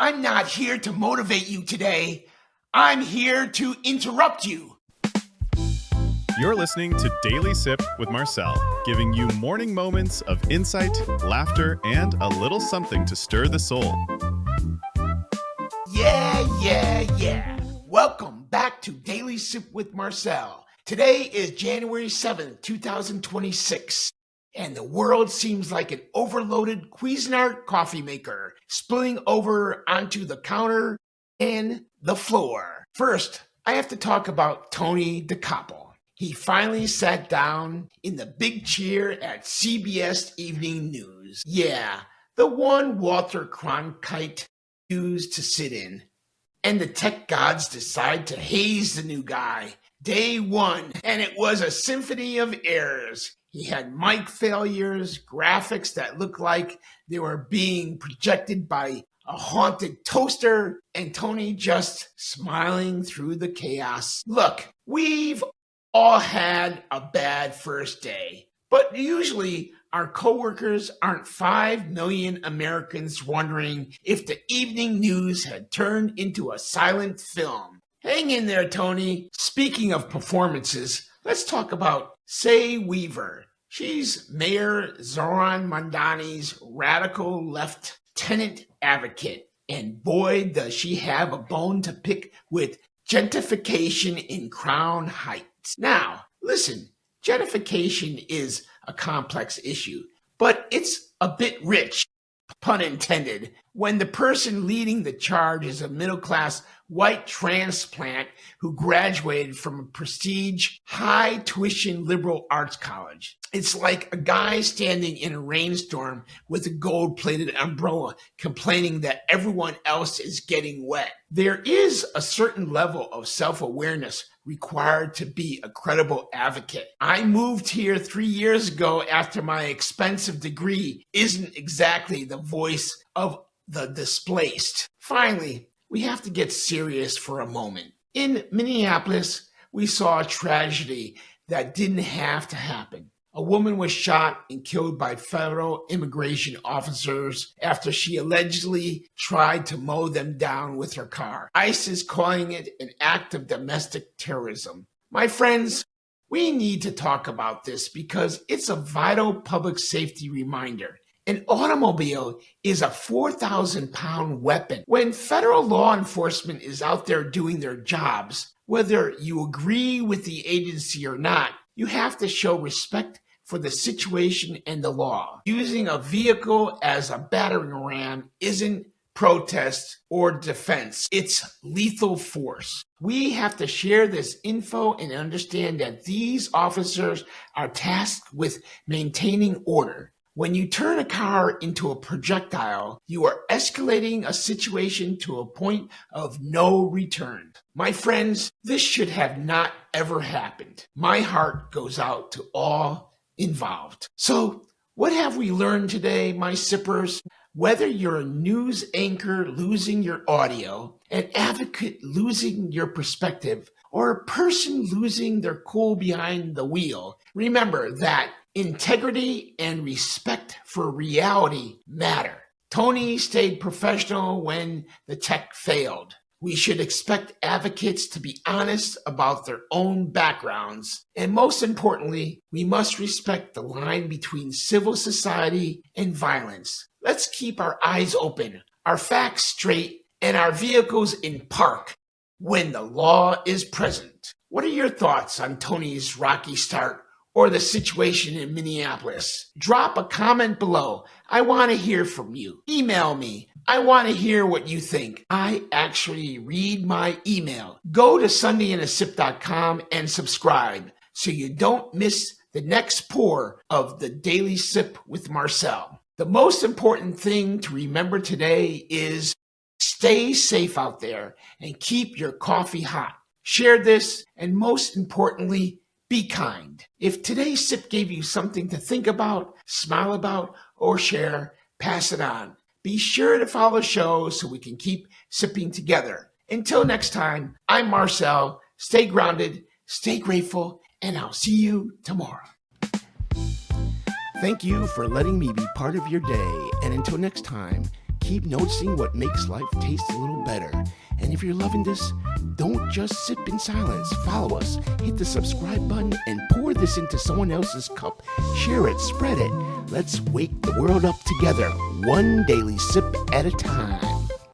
I'm not here to motivate you today. I'm here to interrupt you. You're listening to Daily Sip with Marcel, giving you morning moments of insight, laughter, and a little something to stir the soul. Yeah. Welcome back to Daily Sip with Marcel. Today is January 7th, 2026, and the world seems like an overloaded Cuisinart coffee maker spilling over onto the counter and the floor. First, I have to talk about Tony Dokoupil. He finally sat down in the big chair at CBS Evening News. Yeah, the one Walter Cronkite used to sit in. And the tech gods decide to haze the new guy. Day one, and it was a symphony of errors. He had mic failures, graphics that looked like they were being projected by a haunted toaster, and Tony just smiling through the chaos. Look, we've all had a bad first day, but usually our coworkers aren't 5 million Americans wondering if the evening news had turned into a silent film. Hang in there, Tony. Speaking of performances, let's talk about Say Weaver. She's Mayor Zoran Mondani's radical left tenant advocate, and boy, does she have a bone to pick with gentrification in Crown Heights. Now, listen, gentrification is a complex issue, but it's a bit rich, pun intended, when the person leading the charge is a middle-class white transplant who graduated from a prestige, high-tuition liberal arts college. It's like a guy standing in a rainstorm with a gold-plated umbrella complaining that everyone else is getting wet. There is a certain level of self-awareness required to be a credible advocate. I moved here 3 years ago after my expensive degree isn't exactly the voice of the displaced. Finally, we have to get serious for a moment. In Minneapolis, we saw a tragedy that didn't have to happen. A woman was shot and killed by federal immigration officers after she allegedly tried to mow them down with her car. ICE is calling it an act of domestic terrorism. My friends, we need to talk about this because it's a vital public safety reminder. An automobile is a 4,000-pound weapon. When federal law enforcement is out there doing their jobs, whether you agree with the agency or not, you have to show respect for the situation and the law. Using a vehicle as a battering ram isn't protest or defense. It's lethal force. We have to share this info and understand that these officers are tasked with maintaining order. When you turn a car into a projectile, you are escalating a situation to a point of no return. My friends, this should have not ever happened. My heart goes out to all involved. So, what have we learned today, my sippers? Whether you're a news anchor losing your audio, an advocate losing your perspective, or a person losing their cool behind the wheel, remember that integrity and respect for reality matter. Tony stayed professional when the tech failed. We should expect advocates to be honest about their own backgrounds. And most importantly, we must respect the line between civil society and violence. Let's keep our eyes open, our facts straight, and our vehicles in park when the law is present. What are your thoughts on Tony's rocky start or the situation in Minneapolis? Drop a comment below. I want to hear from you. Email me. I want to hear what you think. I actually read my email. Go to sundayanasip.com and subscribe so you don't miss the next pour of the Daily Sip with Marcel. The most important thing to remember today is stay safe out there and keep your coffee hot. Share this, and most importantly, be kind. If today's sip gave you something to think about, smile about, or share, pass it on. Be sure to follow the show so we can keep sipping together. Until next time, I'm Marcel. Stay grounded, stay grateful, and I'll see you tomorrow. Thank you for letting me be part of your day. And until next time, keep keep noticing what makes life taste a little better. And if you're loving this, don't just sip in silence. Follow us, hit the subscribe button, and pour this into someone else's cup. Share it, spread it. Let's wake the world up together, one daily sip at a time.